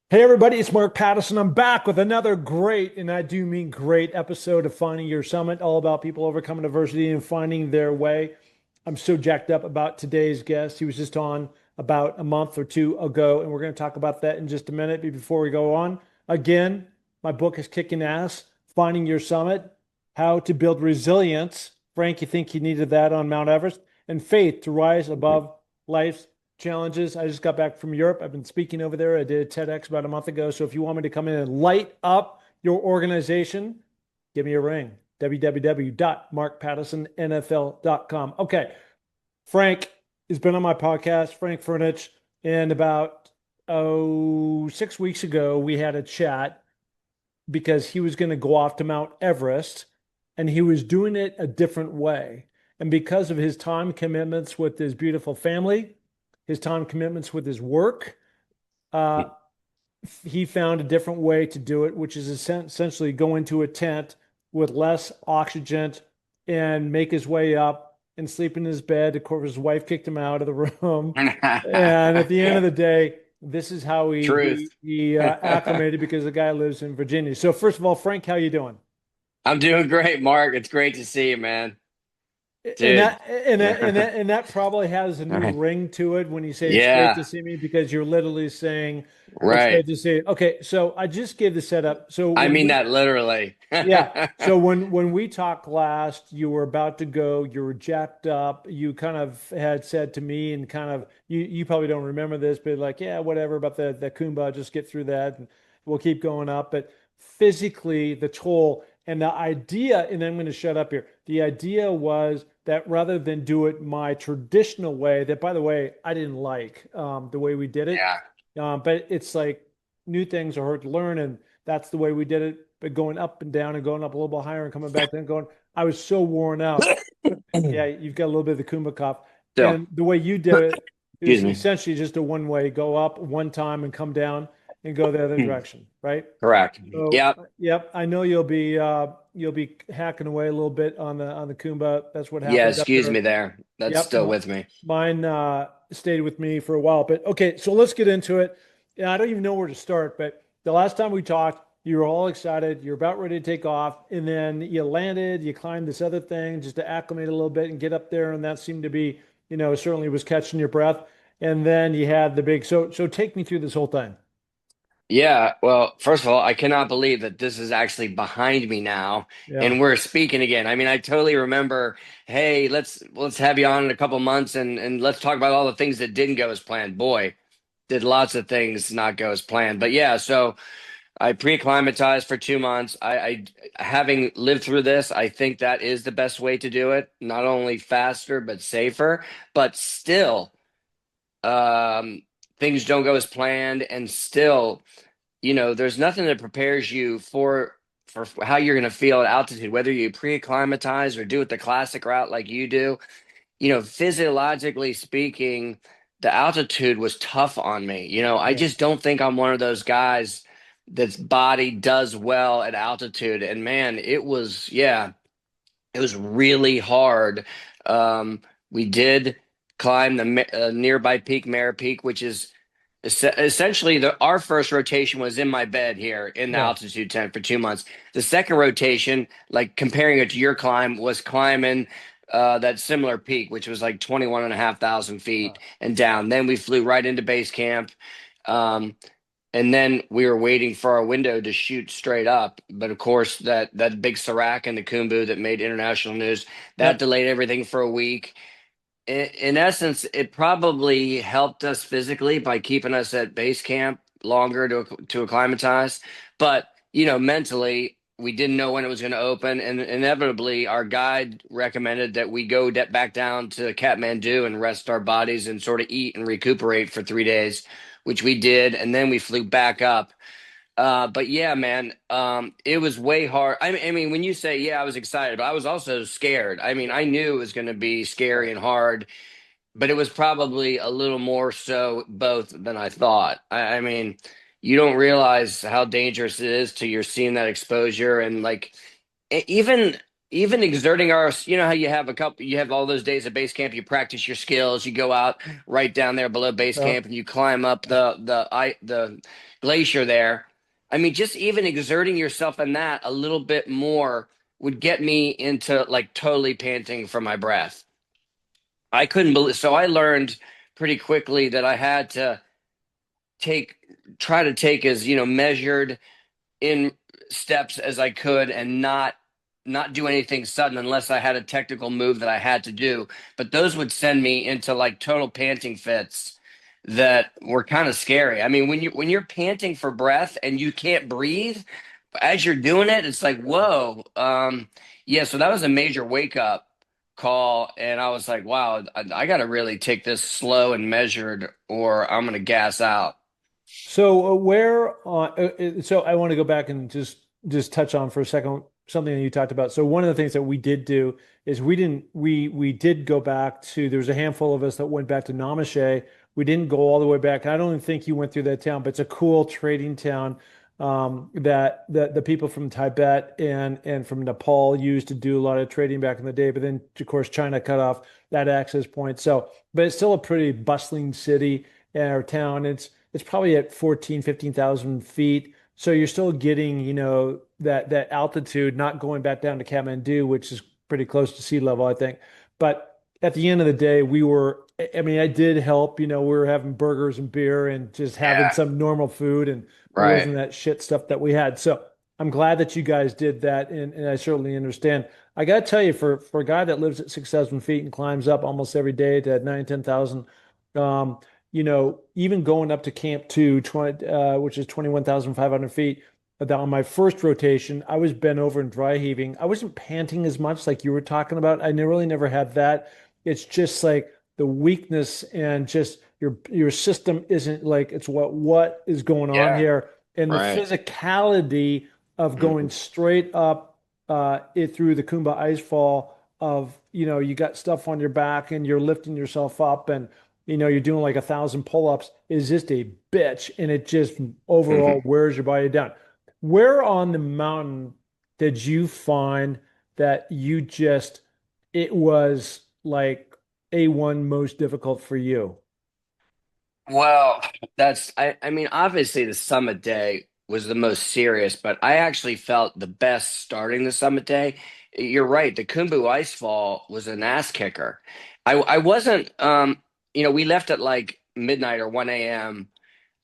Hey everybody, it's Mark Pattison. I'm back with another great, and I do mean great episode of Finding Your Summit, all about people overcoming adversity and finding their way. I'm so jacked up about today's guest. He was just on about a month or two ago, and we're going to talk about that in just a minute. But before we go on, again, my book is kicking ass, Finding Your Summit, How to Build Resilience. Frank, you think you needed that on Mount Everest? And faith to rise above life's challenges. I just got back from Europe. I've been speaking over there. I did a TEDx about a month ago. So if you want me to come in and light up your organization, give me a ring. www.markpattisonnfl.com. Okay. Frank has been on my podcast, Frank Fumich, and about 6 weeks ago, we had a chat because he was going to go off to Mount Everest and he was doing it a different way. And because of his time commitments with his beautiful family, his time commitments with his work, uh, he found a different way to do it, which is essentially go into a tent with less oxygen and make his way up and sleep in his bed. Of course, his wife kicked him out of the room. And at the end of the day, this is how Truth. he acclimated because the guy lives in Virginia. So first of all, Frank, how you doing? I'm doing great, Mark. It's great to see you, man. And Dude. that probably has a new ring to it when you say it's great to Yeah, see me because you're literally saying it's right. great to see it. Okay, so I just gave the setup. So I when mean we that literally. yeah, so when we talked last, you were about to go, you were jacked up. You kind of had said to me and kind of you probably don't remember this, but like, yeah, whatever about the Kumba, just get through that and we'll keep going up. But physically, the toll and the idea, and I'm going to shut up here. The idea was that rather than do it my traditional way, that by the way, I didn't like the way we did it. Yeah. But it's like new things are hard to learn, and that's the way we did it. But going up and down and going up a little bit higher and coming back, then going, I was so worn out. Yeah, you've got a little bit of the Kumba cough. So, And the way you did it excuse is me. essentially just a one way, go up one time and come down and go the other direction, right? Correct. So, Yep. yep, I know you'll be hacking away a little bit on the Kumba. That's what Yeah, happens excuse after. me there. That's Yep, still with me. mine stayed with me for a while. But okay, so let's get into it. Yeah, I don't even know where to start, but the last time we talked, you were all excited. You're about ready to take off, and then you landed. You climbed this other thing just to acclimate a little bit and get up there, and that seemed to be, certainly was catching your breath. And then you had the big. So take me through this whole thing. Yeah, well, first of all, I cannot believe that this is actually behind me now Yeah, and we're speaking again. I mean, I totally remember, hey, let's have you on in a couple months and let's talk about all the things that didn't go as planned. Boy, did lots of things not go as planned. But yeah, so I pre-acclimatized for 2 months. I having lived through this, I think that is the best way to do it. Not only faster but safer, but still, um, things don't go as planned, and still, there's nothing that prepares you for how you're going to feel at altitude, whether you pre-acclimatize or do it the classic route like you do. Physiologically speaking, the altitude was tough on me. I yeah, just don't think I'm one of those guys that's body does well at altitude. And man, yeah, it was really hard. Um, we did climb the nearby peak, Mare Peak, which is essentially our first rotation was in my bed here in the yeah. altitude tent for 2 months. The second rotation, like comparing it to your climb, was climbing that similar peak, which was like 21,500 feet and down. Then we flew right into base camp. Um, and then we were waiting for our window to shoot straight up. But of course, that big Serac and the Khumbu that made international news, that Yep. delayed everything for a week. In essence, it probably helped us physically by keeping us at base camp longer to acclimatize. But, mentally, we didn't know when it was going to open. And inevitably, our guide recommended that we go back down to Kathmandu and rest our bodies and sort of eat and recuperate for 3 days, which we did. And then we flew back up. But yeah, man, it was way hard. I mean, when you say, yeah, I was excited, but I was also scared. I mean, I knew it was going to be scary and hard, but it was probably a little more so both than I thought. I mean, you don't realize how dangerous it is till you're seeing that exposure. And like, even even exerting our, you know how you have all those days at base camp, you practice your skills, you go out right down there below base Yeah. camp and you climb up the glacier there. I mean, just even exerting yourself in that a little bit more would get me into like totally panting for my breath. I couldn't believe, so I learned pretty quickly that I had to take try to take as, measured in steps as I could and not do anything sudden unless I had a technical move that I had to do. But those would send me into like total panting fits that were kind of scary. I mean, when you're panting for breath and you can't breathe as you're doing it, it's like, whoa. Yeah, so that was a major wake up call, and I was like, wow, I got to really take this slow and measured, or I'm gonna gas out. So so I want to go back and just touch on for a second something that you talked about. So one of the things that we did do is we did go back to there was a handful of us that went back to Namache. We didn't go all the way back. I don't even think you went through that town, but it's a cool trading town that the people from Tibet and from Nepal used to do a lot of trading back in the day. But then of course China cut off that access point. So, but it's still a pretty bustling city or town. It's probably at 14, 15,000 feet. So you're still getting, that altitude, not going back down to Kathmandu, which is pretty close to sea level, I think. But at the end of the day, I mean, I did help, we were having burgers and beer and just having Yeah, some normal food, and it right. wasn't that shit stuff that we had. So I'm glad that you guys did that, and I certainly understand. I got to tell you, for a guy that lives at 6,000 feet and climbs up almost every day to 9, 10,000, um, even going up to Camp 2, which is 21,500 feet, on my first rotation, I was bent over and dry heaving. I wasn't panting as much like you were talking about. Really never had that. It's just like the weakness and just your system isn't like it's what is going on Yeah, here, and the right. physicality of going Mhm. straight up it through the Khumbu Icefall of you got stuff on your back and you're lifting yourself up, and you're doing like 1,000 pull-ups is just a bitch, and it just overall Mhm. wears your body down. Where on the mountain did you find that it was like A1 most difficult for you? Well, I mean, obviously the summit day was the most serious, but I actually felt the best starting the summit day. You're right, the Khumbu Icefall was an ass kicker. I wasn't, we left at like midnight or 1 a.m.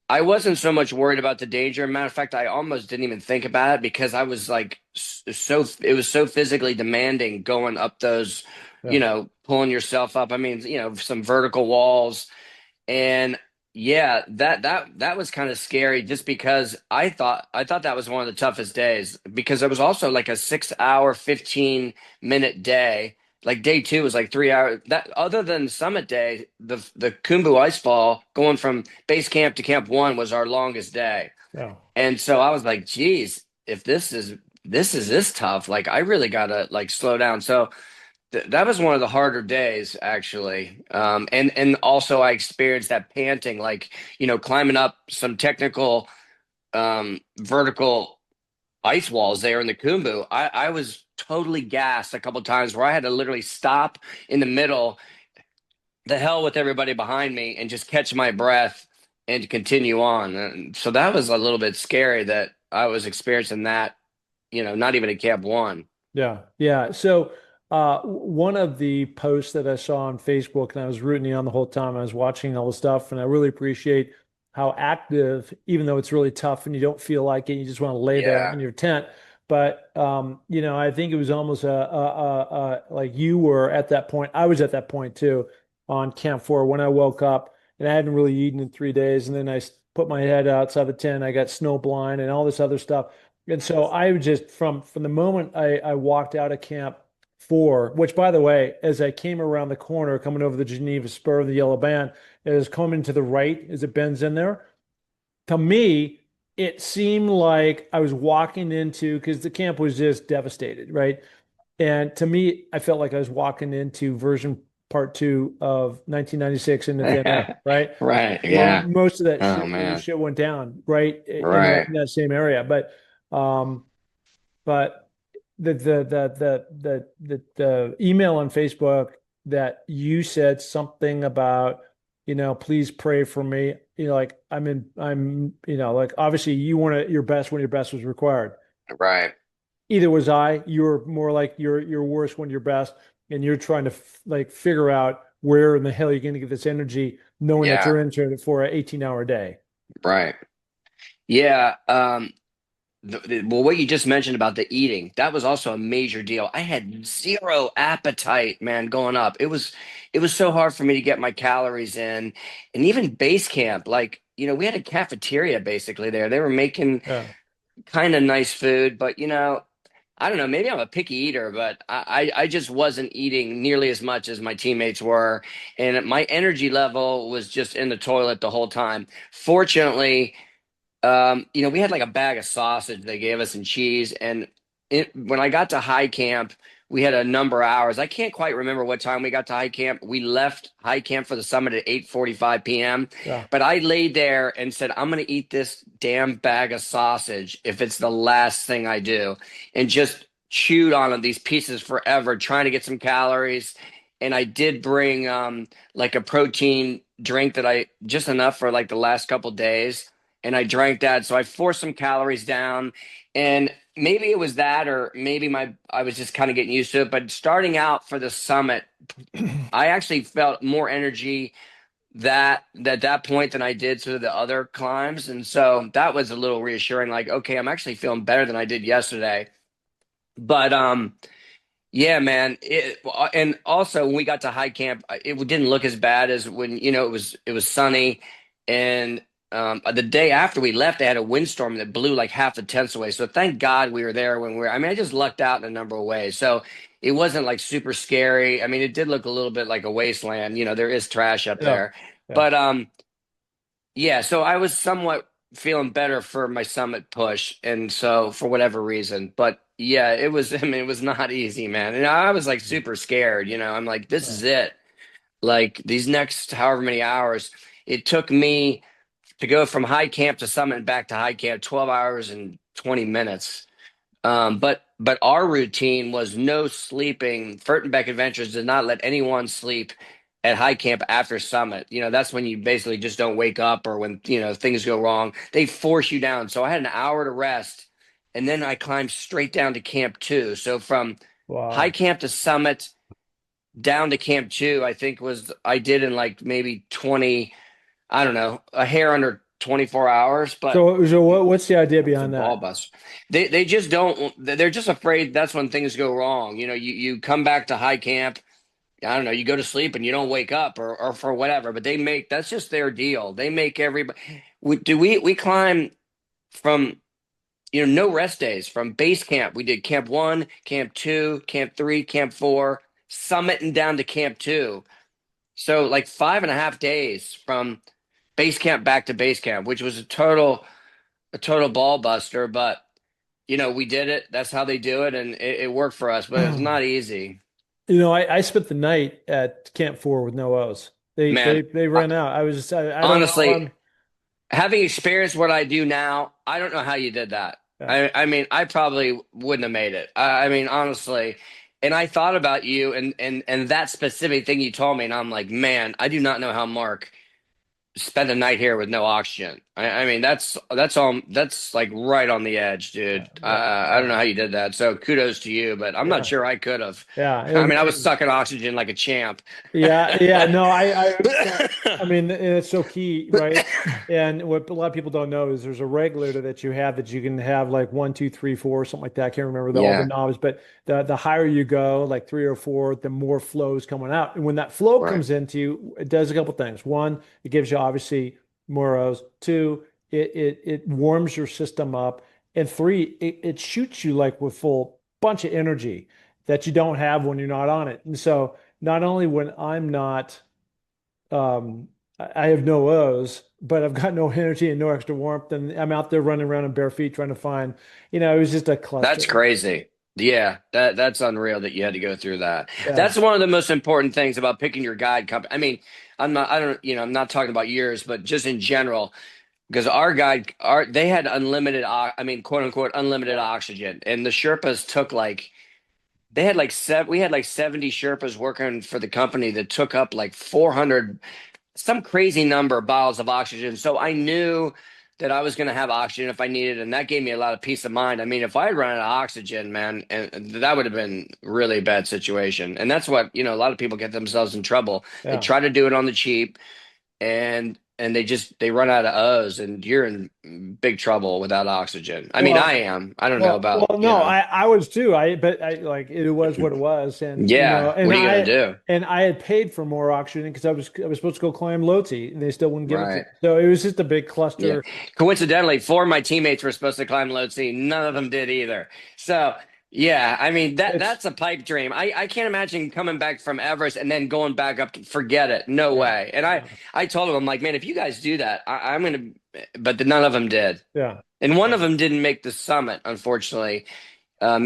I wasn't so much worried about the danger. Matter of fact, I almost didn't even think about it because I was like it was so physically demanding going up those, Yeah. pulling yourself up. I mean, some vertical walls. And yeah, that was kind of scary just because I thought that was one of the toughest days because it was also like a 6 hour, 15-minute day. Like day two was like 3 hours. That other than summit day, the Khumbu Icefall going from base camp to camp one was our longest day. Yeah. And so I was like, geez, if this is this tough, like I really gotta like slow down. So that was one of the harder days actually, and also I experienced that panting, like climbing up some technical vertical ice walls there in the Khumbu. I was totally gassed a couple times where I had to literally stop in the middle, the hell with everybody behind me, and just catch my breath and continue on. And so that was a little bit scary that I was experiencing that, not even at camp one. Yeah. Yeah. So, one of the posts that I saw on Facebook, and I was rooting you on the whole time, I was watching all the stuff, and I really appreciate how active, even though it's really tough and you don't feel like it, you just want to lay there Yeah. in your tent. But, I think it was almost like you were at that point. I was at that point too on Camp 4 when I woke up, and I hadn't really eaten in 3 days. And then put my head outside the tent. I got snow blind and all this other stuff. And so I was just from the moment I walked out of Camp 4, which by the way, as I came around the corner coming over the Geneva Spur of the Yellow Band, it was coming to the right as it bends in there. To me, it seemed like I was walking into because the camp was just devastated, right? And to me, I felt like I was walking into version part two of 1996 into thin air, right? Right. Where Yeah. most of that Oh man. shit went down, right? In Right. that same area. Um, but the email on Facebook that you said something about, please pray for me. Like like obviously you want your best when your best was required. Right. Either was I. You were more like your worst when your best, and you're trying to like figure out where in the hell you're going to get this energy, knowing that Yeah. you're into it for an 18-hour day. Right. Yeah. Well, what you just mentioned about the eating, that was also a major deal. I had zero appetite, man, going up. It was so hard for me to get my calories in. And even base camp, like, we had a cafeteria basically there. They were making Yeah. kind of nice food, but I don't know, maybe I'm a picky eater, but I just wasn't eating nearly as much as my teammates were. And my energy level was just in the toilet the whole time. Fortunately, we had like a bag of sausage they gave us and cheese. And when I got to high camp, we had a number of hours. I can't quite remember what time we got to high camp. We left high camp for the summit at 8:45 p.m. Yeah. But I laid there and said, I'm going to eat this damn bag of sausage if it's the last thing I do. And just chewed on these pieces forever, trying to get some calories. And I did bring like a protein drink that I just enough for like the last couple days, and I drank that. So I forced some calories down. And maybe it was that, or maybe I was just kind of getting used to it. But starting out for the summit, I actually felt more energy that at that point than I did through the other climbs. And so that was a little reassuring, like, okay, I'm actually feeling better than I did yesterday. But yeah, man. And also when we got to high camp, it didn't look as bad as when it was sunny, and the day after we left, they had a windstorm that blew like half the tents away. So thank God we were there when we were. I mean, I just lucked out in a number of ways. So it wasn't like super scary. I mean, it did look a little bit like a wasteland. There is trash up Yeah. there, Yeah. but yeah. So I was somewhat feeling better for my summit push, and so for whatever reason, but yeah, it was. I mean, it was not easy, man. And I was like super scared. I'm like, this Yeah. is it. Like these next however many hours, it took me to go from high camp to summit and back to high camp, 12 hours and 20 minutes. But our routine was no sleeping. Furtenbeck Adventures did not let anyone sleep at high camp after summit. That's when you basically just don't wake up, or when, things go wrong. They force you down. So I had an hour to rest, and then I climbed straight down to camp two. So from high Wow. camp to summit down to camp two, I think I did in like maybe 20, I don't know, a hair under 24 hours, but So what's the idea it's a behind ball that? bust. They just don't. They're just afraid that's when things go wrong. You come back to high camp. I don't know. You go to sleep and you don't wake up, or for whatever. But that's just their deal. They make everybody. We climb from no rest days from base camp. We did camp one, camp two, camp three, camp four, summit and down to camp two. So like 5.5 days from base camp back to base camp, which was a total ball buster, but we did it. That's how they do it, and it worked for us, but it's not easy. I spent the night at Camp 4 with no O's. They Man, they they I, ran out. I don't know. honestly, having experienced what I do now, I don't know how you did that. Yeah. I mean, I probably wouldn't have made it. I mean, honestly, and I thought about you and that specific thing you told me, and I'm like, man, I do not know how Mark spend a night here with no oxygen. I mean, that's like right on the edge, dude. Yeah. Yeah. I don't know how you did that. So kudos to you, but I'm not Yeah. sure I could have. Yeah. I mean, I was sucking oxygen like a champ. Yeah, yeah, no, I understand. I mean, and it's so key, right? And what a lot of people don't know is there's a regulator that you have that you can have like one, two, three, four, something like that. I can't remember all the Yeah, knobs, but the higher you go, like three or four, the more flow is coming out. And when that flow right. comes into you, it does a couple things. One, it gives you obviously more O's. Two, it warms your system up. And three, it shoots you like with full bunch of energy that you don't have when you're not on it. And so not only when I'm not, I have no O's, but I've got no energy and no extra warmth, and I'm out there running around in bare feet trying to find, it was just a That's cluster. crazy. Yeah, that's unreal that you had to go through that. Yeah. That's one of the most important things about picking your guide company. I mean, I don't, I'm not talking about yours, but just in general, because they had unlimited, I mean, quote unquote, unlimited oxygen, and the Sherpas took like they had like we had like 70 Sherpas working for the company that took up like 400, some crazy number of bottles of oxygen. So I knew that I was going to have oxygen if I needed, and that gave me a lot of peace of mind. I mean, if I had run out of oxygen, man, and that would have been really bad situation. And that's what, a lot of people get themselves in trouble. They Yeah. try to do it on the cheap, and they run out of O's, and you're in big trouble without oxygen. I mean, I Well, am. I don't know about, no, I was too. But I like it was what it was, and yeah, what are you gonna do? I had paid for more oxygen because I was supposed to go climb Lhotse, and they still wouldn't give it to me. Right. So it was just a big Yeah. cluster. Coincidentally, four of my teammates were supposed to climb Lhotse. None of them did either. So yeah, I mean It's that's a pipe dream. I can't imagine coming back from Everest and then going back up. Forget it. No yeah, way. And yeah, I told them, I'm like, man, if you guys do that, I'm gonna. But none of them did. yeah, And one yeah, of them didn't make the summit, unfortunately. I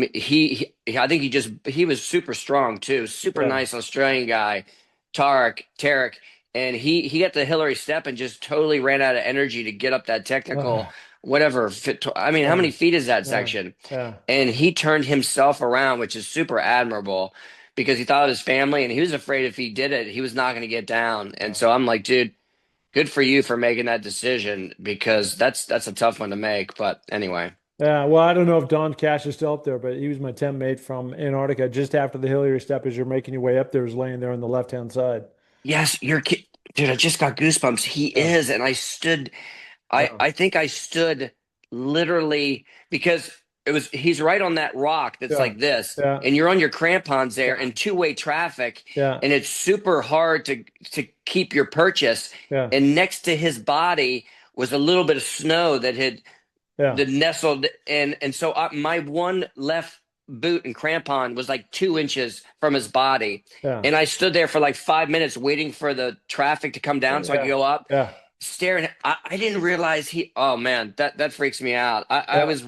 think he was super strong too, super yeah. nice Australian guy, Tarek, and he got the Hillary step and just totally ran out of energy to get up that technical, whatever. I mean, how Yeah, many feet is that yeah, section? yeah. And he turned himself around, which is super admirable because he thought of his family and he was afraid if he did it, he was not going to get down. And Yeah. so I'm like, dude, good for you for making that decision because that's a tough one to make. But anyway. Yeah, well, I don't know if Don Cash is still up there, but he was my tent mate from Antarctica just after the Hillary step as you're making your way up there, is laying there on the left-hand side. Yes, dude. I just got goosebumps. He Yeah, is, and I stood. yeah, I think I stood literally because he's right on that rock that's yeah, like this, yeah, and you're on your crampons there yeah, in two-way traffic, yeah, and it's super hard to keep your purchase. yeah, And next to his body was a little bit of snow that had yeah, the nestled and so my one left boot and crampon was like 2 inches from his body, yeah, and I stood there for like 5 minutes waiting for the traffic to come down so I could yeah, go up yeah, staring. I didn't realize oh man, that freaks me out. I yeah. was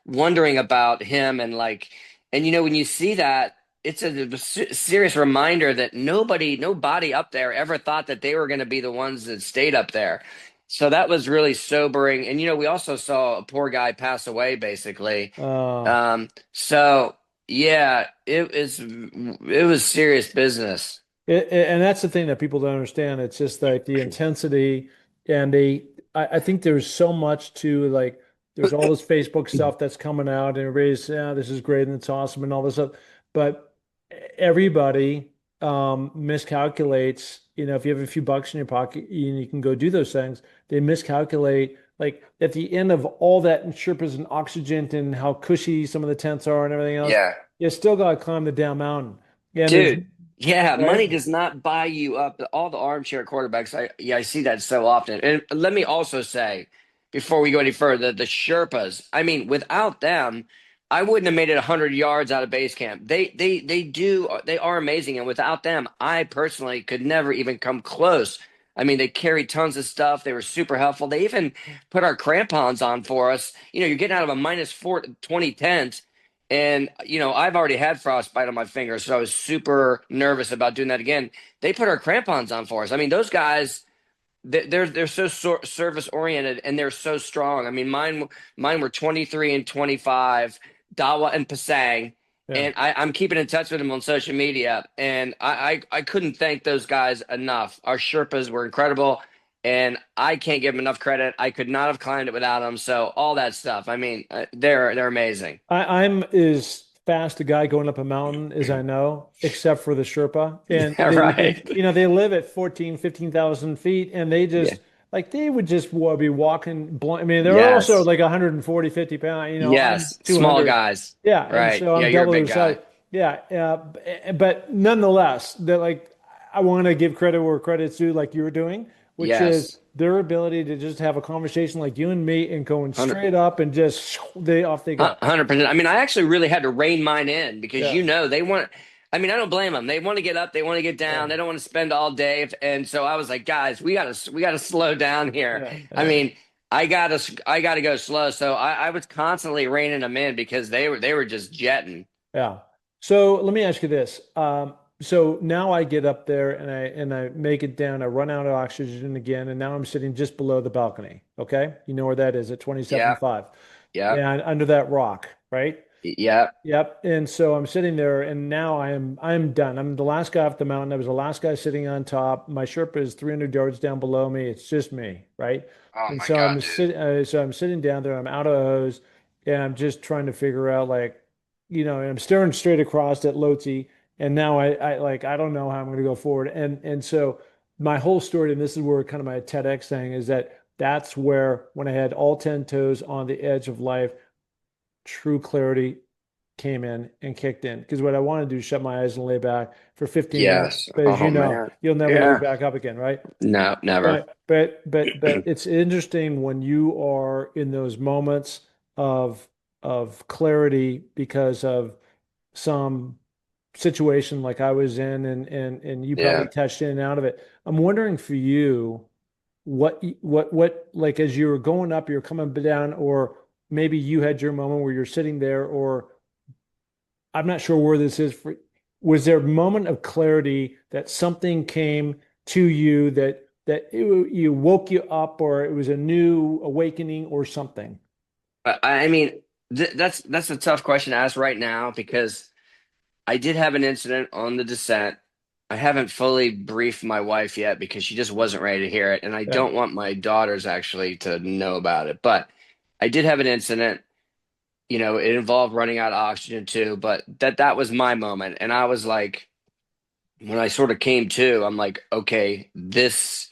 wondering about him, and like, and when you see that, it's a serious reminder that nobody up there ever thought that they were going to be the ones that stayed up there. So that was really sobering. And we also saw a poor guy pass away basically. Uh, So yeah, it was serious business. and that's the thing that people don't understand. It's just like the intensity and I think there's so much to like, there's all this Facebook stuff that's coming out and everybody's, yeah, this is great and it's awesome and all this stuff. But everybody miscalculates, if you have a few bucks in your pocket and you can go do those things, they miscalculate like at the end of all that and Sherpas and oxygen and how cushy some of the tents are and everything else, Yeah. you still got to climb the damn mountain. And there's Dude, yeah, right. money does not buy you up. All the armchair quarterbacks, I see that so often. And let me also say, before we go any further, the Sherpas. I mean, without them, I wouldn't have made it 100 yards out of base camp. They are amazing, and without them, I personally could never even come close. I mean, they carried tons of stuff. They were super helpful. They even put our crampons on for us. You're getting out of a -20 tent, and I've already had frostbite on my fingers, so I was super nervous about doing that again. They put our crampons on for us. I mean, those guys, they're so service oriented, and they're so strong. I mean, mine were 23 and 25, Dawa and Pasang, Yeah. and I'm keeping in touch with them on social media, and I couldn't thank those guys enough. Our Sherpas were incredible, and I can't give them enough credit. I could not have climbed it without them. So all that stuff. I mean, they're amazing. I'm as fast a guy going up a mountain as I know, except for the Sherpa. And Yeah, right. they live at 14, 15,000 feet and they Yeah. just like they would just be walking blind. I mean, they're also Yes. like 140, 50 pounds, I'm Yes. Small 200. guys. Yeah. And Right. so Yeah, I'm you're a double their big size. guy. Yeah. But nonetheless, they're like, I want to give credit where credit's due, like you were doing, which is Yes. their ability to just have a conversation like you and me and going 100, straight up and just off they go. 100%. I mean, I actually really had to rein mine in because Yeah. they want. I mean, I don't blame them. They want to get up, they want to get down, Yeah. they don't want to spend all day. And so I was like, guys, we gotta slow down here. Yeah. I Yeah. mean, I gotta go slow. So I was constantly reining them in because they were just jetting. Yeah. So let me ask you this. so now I get up there and I make it down. I run out of oxygen again, and now I'm sitting just below the balcony. Okay, you know where that is at Yeah. 27.5, Yeah. and under that rock, right? Yeah. Yep. And so I'm sitting there, and now I'm done. I'm the last guy off the mountain. I was the last guy sitting on top. My Sherpa is 300 yards down below me. It's just me, right? Oh And my so God, dude. so I'm sitting down there. I'm out of hose, and I'm just trying to figure out like, and I'm staring straight across at Lotse, and now I don't know how I'm going to go forward. And so my whole story, and this is where kind of my TEDx thing is that that's where when I had all 10 toes on the edge of life, true clarity came in and kicked in. Because what I want to do is shut my eyes and lay back for 15 minutes. Yes. But as you Oh know, man. you'll never wake Yeah. back up again, right? No, never. But it's interesting when you are in those moments of clarity because of some situation like I was in and you probably Yeah. touched in and out of it. I'm wondering for you what like as you were going up, you're coming down, or maybe you had your moment where you're sitting there, or I'm not sure where this is for. Was there a moment of clarity that something came to you you woke you up, or it was a new awakening or something? I mean, that's a tough question to ask right now because I did have an incident on the descent. I haven't fully briefed my wife yet because she just wasn't ready to hear it, and I Yeah. don't want my daughters actually to know about it. But I did have an incident. It involved running out of oxygen too, but that was my moment, and I was like, when I sort of came to, I'm like, okay, this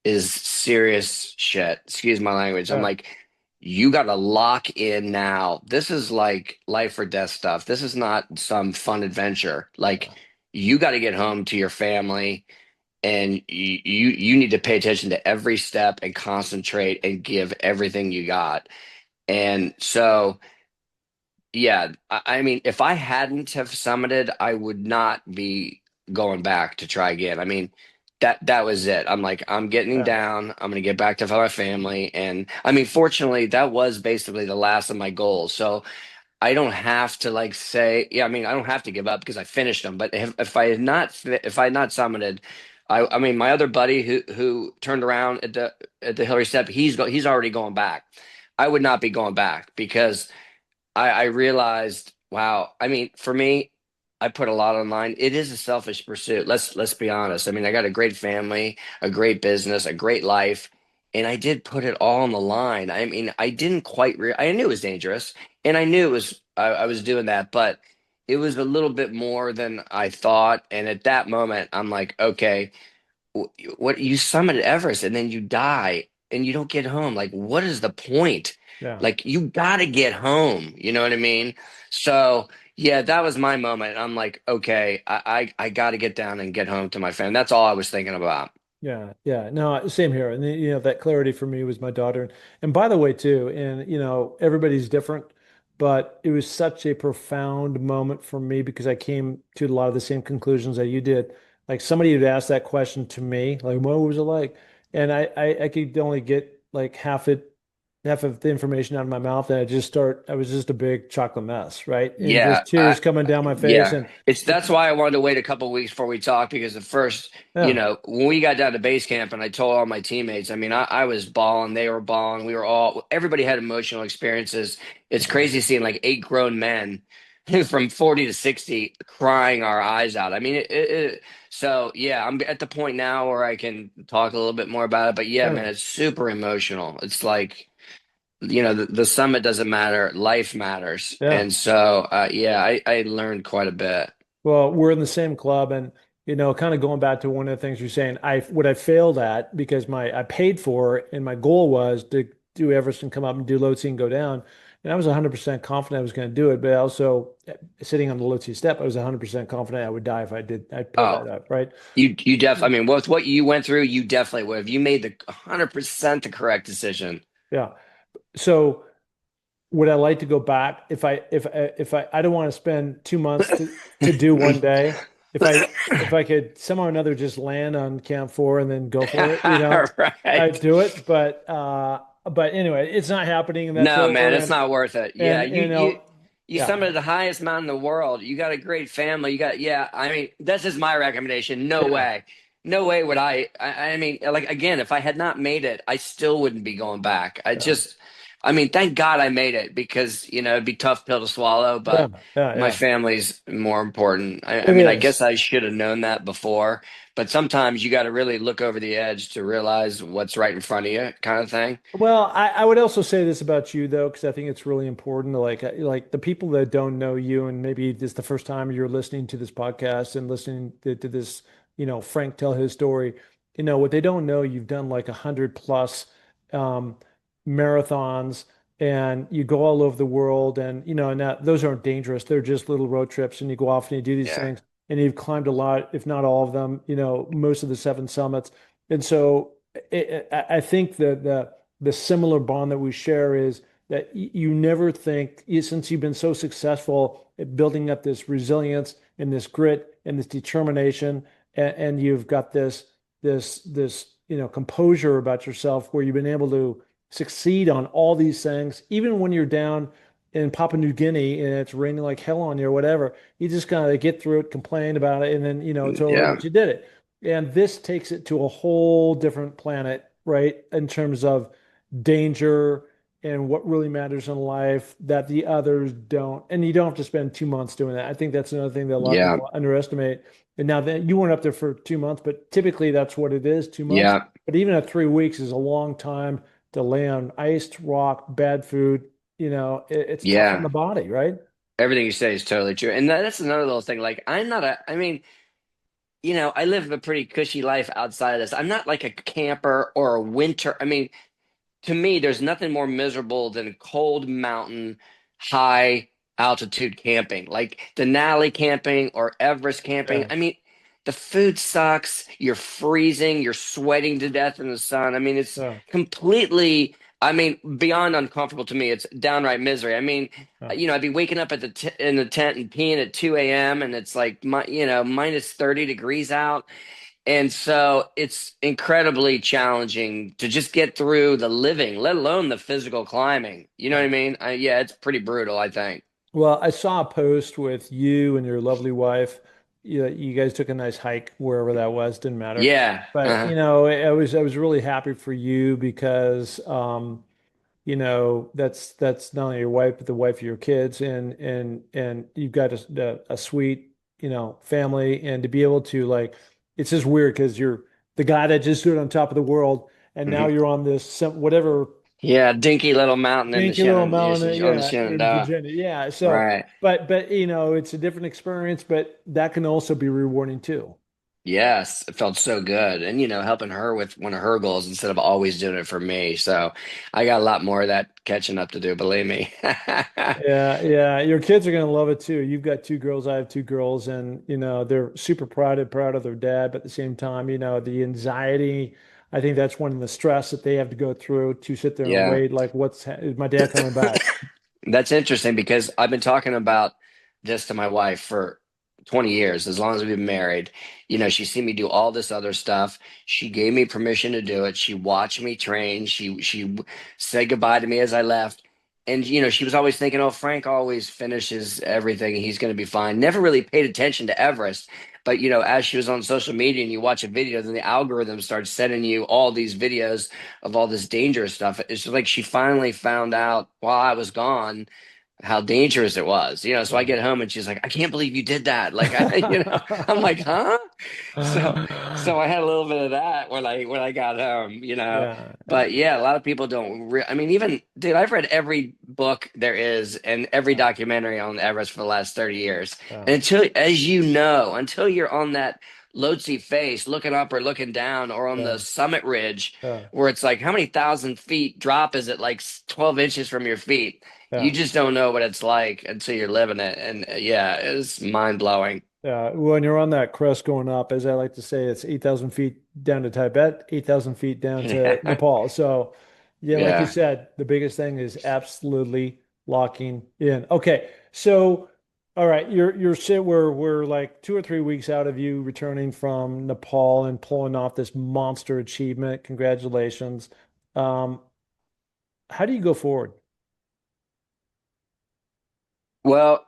is serious shit. Excuse my language. I'm Yeah. like, you got to lock in now. This is like life or death stuff. This is not some fun adventure. Like, you got to get home to your family, and you need to pay attention to every step and concentrate and give everything you got. And so. Yeah, I mean, if I hadn't have summited, I would not be going back to try again. I mean, that was it. I'm like, I'm getting Yeah. down. I'm gonna get back to my family, and I mean, fortunately, that was basically the last of my goals. So I don't have to like say, yeah, I mean, I don't have to give up because I finished them. But if I had not summited, I mean, my other buddy who turned around at the Hillary step, he's already going back. I would not be going back because. I realized, wow. I mean, for me, I put a lot online. It is a selfish pursuit. Let's be honest. I mean, I got a great family, a great business, a great life, and I did put it all on the line. I mean, I didn't quite I knew it was dangerous, and I knew it was I was doing that, but it was a little bit more than I thought. And at that moment, I'm like, okay, what you summited Everest and then you die and you don't get home. Like, what is the point? Yeah. Like, you gotta get home. You know what I mean? So yeah, that was my moment. I'm like, okay, I gotta get down and get home to my family. That's all I was thinking about. Yeah, yeah, no, same here. And that clarity for me was my daughter. And by the way, too, and everybody's different, but it was such a profound moment for me because I came to a lot of the same conclusions that you did. Like somebody had asked that question to me, like, what was it like? And I could only get like half of the information out of my mouth, and I was just a big chocolate mess, right? And Yeah, just tears coming down my face, yeah. and It's that's why I wanted to wait a couple of weeks before we talk because at first, yeah, when we got down to base camp and I told all my teammates, I mean, I was bawling, they were bawling, everybody had emotional experiences. It's crazy seeing like eight grown men from 40 to 60 crying our eyes out. I mean, so yeah, I'm at the point now where I can talk a little bit more about it, but yeah, yeah, man, it's super emotional. It's like the summit doesn't matter, life matters. yeah. And so yeah, I learned quite a bit. Well, we're in the same club, and kind of going back to one of the things you're saying, what I failed at because I paid for it, and my goal was to do Everest and come up and do Lhotse and go down, and I was 100% confident I was going to do it, but also sitting on the Lhotse step, I was 100% confident I would die if I pulled Oh, that up, right? I mean, with what you went through, you definitely would have. You made the 100% the correct decision. Yeah. So would I like to go back if I don't want to spend 2 months to do one day. If I could somehow or another just land on Camp 4 and then go for it, I'd Right. do it. But anyway, it's not happening and that's No, man, over. it's not worth it. Yeah, And you You Yeah. summit the highest mountain in the world. You got a great family. You got, yeah. I mean, this is my recommendation. No Yeah. way, no way would I mean, like again, if I had not made it, I still wouldn't be going back. Yeah. I mean, thank God I made it because it'd be a tough pill to swallow. Yeah. But Yeah. my Yeah. family's more important. I It mean, I guess is. I should have known that before. But sometimes you got to really look over the edge to realize what's right in front of you, kind of thing. Well, I would also say this about you though, because I think it's really important to like the people that don't know you, and maybe this is the first time you're listening to this podcast and listening to this, Frank tell his story. What they don't know, you've done like 100 plus um, marathons, and you go all over the world, and and those aren't dangerous. They're just little road trips, and you go off and you do these Yeah, things, and you've climbed a lot, if not all of them. Most of the seven summits, and so I think that the similar bond that we share is that you never think, since you've been so successful at building up this resilience and this grit and this determination, and you've got this composure about yourself where you've been able to succeed on all these things, even when you're down in Papua New Guinea and it's raining like hell on you or whatever, you just kind of get through it, complain about it, and then it's over, yeah, but you did it. And this takes it to a whole different planet, right? In terms of danger and what really matters in life that the others don't. And you don't have to spend 2 months doing that. I think that's another thing that a lot of yeah, people underestimate. And now that you weren't up there for 2 months, but typically that's what it is, 2 months. yeah, But even at 3 weeks is a long time to lay on iced rock, bad food. It's tough on yeah. the body, right? Everything you say is totally true. And that's another little thing. Like, I mean, I live a pretty cushy life outside of this. I'm not like a camper or a winter. I mean, to me, there's nothing more miserable than cold mountain, high altitude camping, like Denali camping or Everest camping. Yeah. I mean, the food sucks. You're freezing. You're sweating to death in the sun. I mean, it's Yeah. completely, I mean, beyond uncomfortable to me. It's downright misery. I mean, Yeah. I'd be waking up at in the tent and peeing at 2 a.m. and it's like, minus 30 degrees out. And so it's incredibly challenging to just get through the living, let alone the physical climbing. You know what I Yeah. mean? Yeah, it's pretty brutal, I think. Well, I saw a post with you and your lovely wife. You guys took a nice hike wherever that was, didn't matter. Yeah. But Uh-huh. I was really happy for you because that's not only your wife, but the wife of your kids, and you've got a sweet, family, and to be able to like, it's just weird because you're the guy that just stood on top of the world, and now Mhm. you're on this whatever Yeah, dinky little mountain in the dinky little Shannon, mountain, on the yeah, in Shenandoah. Virginia. Yeah. So, Right. but it's a different experience, but that can also be rewarding too. Yes, it felt so good. And, helping her with one of her goals instead of always doing it for me. So I got a lot more of that catching up to do, believe me. Yeah, yeah. Your kids are gonna love it too. You've got two girls, I have two girls, and they're super proud of their dad, but at the same time, the anxiety, I think that's one of the stress that they have to go through to sit there and Yeah. wait, like is my dad coming back? That's interesting because I've been talking about this to my wife for 20 years, as long as we've been married. She's seen me do all this other stuff. She gave me permission to do it. She watched me train. She said goodbye to me as I left. And she was always thinking, oh, Frank always finishes everything. He's going to be fine. Never really paid attention to Everest. But as she was on social media and you watch a video, then the algorithm starts sending you all these videos of all this dangerous stuff. It's just like she finally found out while I was gone how dangerous it was. So I Yeah. get home and she's like, I can't believe you did that. Like I'm like, huh? So I had a little bit of that when I got home. Yeah, yeah, But yeah, a lot of people don't I mean, even dude, I've read every book there is and every yeah, documentary on Everest for the last 30 years. yeah, And until you're on that Lhotse face looking up or looking down or on the yeah, summit ridge yeah, where it's like how many thousand feet drop is it, like 12 inches from your feet? You yeah. just don't know what it's like until you're living it. And yeah, it's mind blowing. Yeah, when you're on that crest going up, as I like to say, it's 8,000 feet down to Tibet, 8,000 feet down to Yeah. Nepal. So, yeah, like you Yeah. said, the biggest thing is absolutely locking in. Okay, so all right, you're sit we're like 2 or 3 weeks out of you returning from Nepal and pulling off this monster achievement. Congratulations. Um, how do you go forward? Well,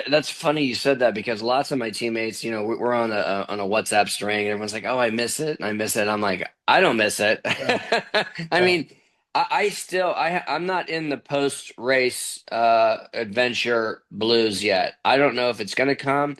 that's funny you said that because lots of my teammates, we're on a WhatsApp string, and everyone's like, "Oh, I miss it, and I miss it." I'm like, I don't miss it. Yeah, I yeah, mean, I still, I'm not in the post race adventure blues yet. I don't know if it's gonna come.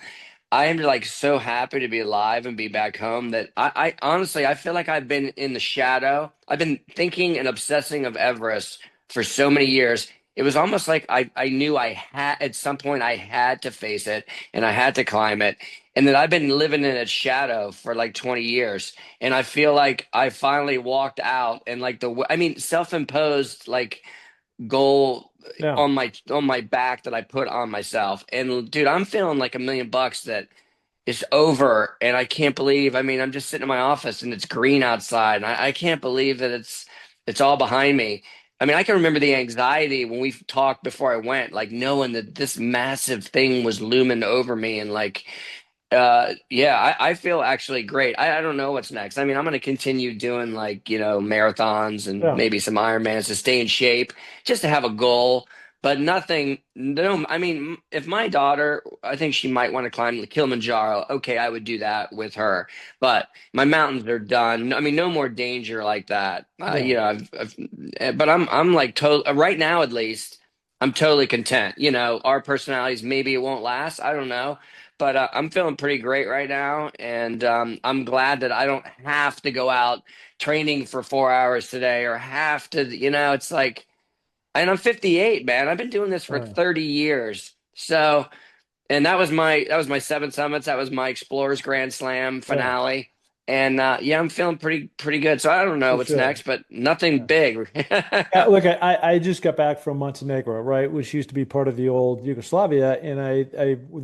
I am like so happy to be alive and be back home that I honestly I feel like I've been in the shadow. I've been thinking and obsessing of Everest for so many years. It was almost like I knew I had at some point I had to face it and I had to climb it. And that I've been living in its shadow for like 20 years. And I feel like I finally walked out and like I mean, self-imposed like goal yeah, on my back that I put on myself. And dude, I'm feeling like $1 million that is over, and I can't believe. I mean, I'm just sitting in my office and it's green outside, and I can't believe that it's all behind me. I mean, I can remember the anxiety when we talked before I went, like knowing that this massive thing was looming over me, and like yeah, I feel actually great. I don't know what's next. I mean, I'm going to continue doing like, marathons and yeah, maybe some Ironmans to stay in shape, just to have a goal, but nothing. No, I mean, if my daughter, I think she might want to climb the Kilimanjaro. Okay, I would do that with her, but my mountains are done. I mean, no more danger like that. yeah. But I'm like right now at least, I'm totally content. Our personalities, maybe it won't last. I don't know, but I'm feeling pretty great right now, and I'm glad that I don't have to go out training for 4 hours today or have to. It's like, and I'm 58, man. I've been doing this for Uh, 30 years. So, and that was my seven summits. That was my Explorers Grand Slam yeah, finale, and yeah, I'm feeling pretty good. So I don't know for what's sure. next, but nothing Yeah. big. Yeah, look, I just got back from Montenegro, right, which used to be part of the old Yugoslavia, and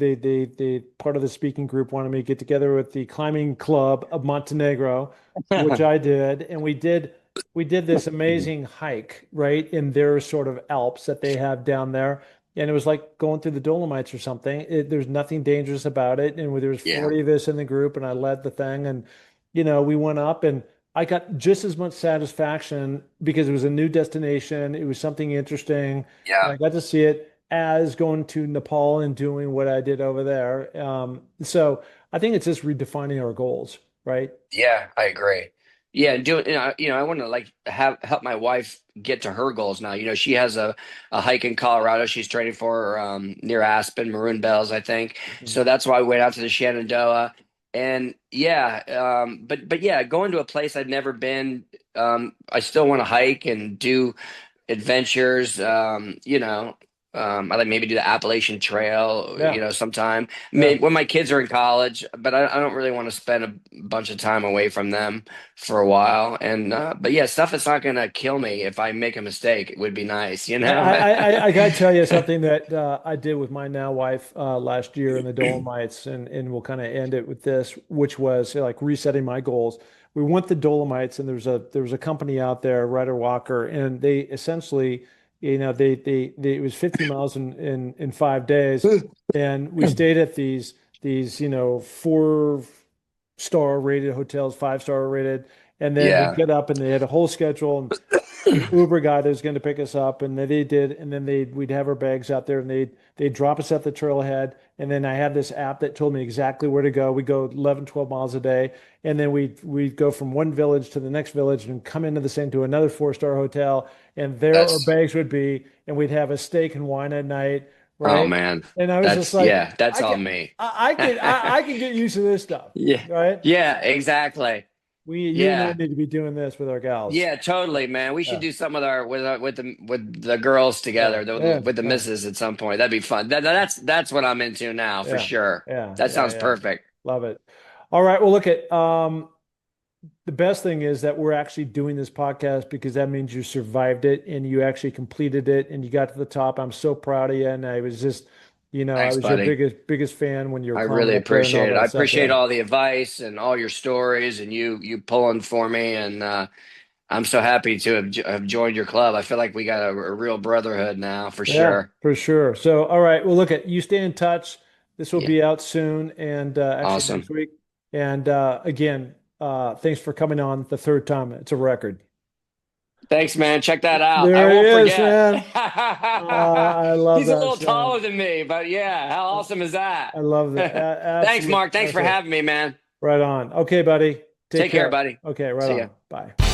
they part of the speaking group wanted me to get together with the climbing club of Montenegro, which I did, and we did this amazing hike, right, in their sort of Alps that they have down there, and it was like going through the Dolomites or something. There's nothing dangerous about it, and there was Yeah, 40 of us in the group, and I led the thing, and we went up and. I got just as much satisfaction because it was a new destination. It was something interesting, and yeah, I got to see it as going to Nepal and doing what I did over there. So I think it's just redefining our goals, right? yeah. I agree. Yeah, and I want to like have help my wife get to her goals now. She has a hike in Colorado she's training for near Aspen, Maroon Bells, I think. Mhm. So that's why I went out to the Shenandoah. And yeah, but yeah, going to a place I've never been, I still want to hike and do adventures. I like maybe do the Appalachian Trail, Yeah, sometime. yeah. Maybe when my kids are in college, but I don't really want to spend a bunch of time away from them for a while. And but yeah, stuff that's not gonna kill me if I make a mistake. It would be nice, you I, know? I, I got to tell you something that I did with my now wife last year in the Dolomites, and we'll kind of end it with this, which was like resetting my goals. We went to Dolomites, and there was a company out there, Ryder Walker, and they essentially, they it was 50 miles in 5 days, and we stayed at these 4-star rated hotels, 5-star rated, and then we Yeah, get up and they had a whole schedule an Uber guy that was going to pick us up, and they did, and then we'd have our bags out there, and they'd drop us at the trailhead, and then I had this app that told me exactly where to go. We go 11, 12 miles a day, and then we'd go from one village to the next village and come into the same to another 4-star hotel, and there our that's bags would be, and we'd have a steak and wine at night, oh right? man, And I was just that's like, yeah, that's I all can, me. I can get used to this stuff, Yeah, right? yeah, exactly. You and I Yeah. need to be doing this with our gals. Yeah, totally, man. We should Yeah, do something with the girls yeah, together, yeah, with the yeah. misses at some point. That'd be fun. That's what I'm into now for Yeah, sure. yeah, That yeah, sounds yeah. perfect. Love it. All right. Well, look at the best thing is that we're actually doing this podcast because that means you survived it and you actually completed it and you got to the top. I'm so proud of you. And I was just, I Thanks, was your buddy. biggest fan when you were I climbing really up there and all appreciate it. I that stuff. appreciate Yeah. all the advice and all your stories and you pulling for me, and I'm so happy to have joined your club. I feel like we got a real brotherhood now for Yeah, sure. for sure. So, all right. Well, look at you stay in touch. This will Yeah. be out soon and actually next Awesome. week. And again, thanks for coming on the third time. It's a record. Thanks, man. Check that out. I There won't he is, forget. man. I love He's a that little sound. taller than me, but yeah, how awesome is that? I love that. Thanks, Absolutely. Mark. Thanks for Absolutely. having me, man. Right on. Okay, buddy. Take Take care, care. buddy. Okay, right See ya. on. Bye.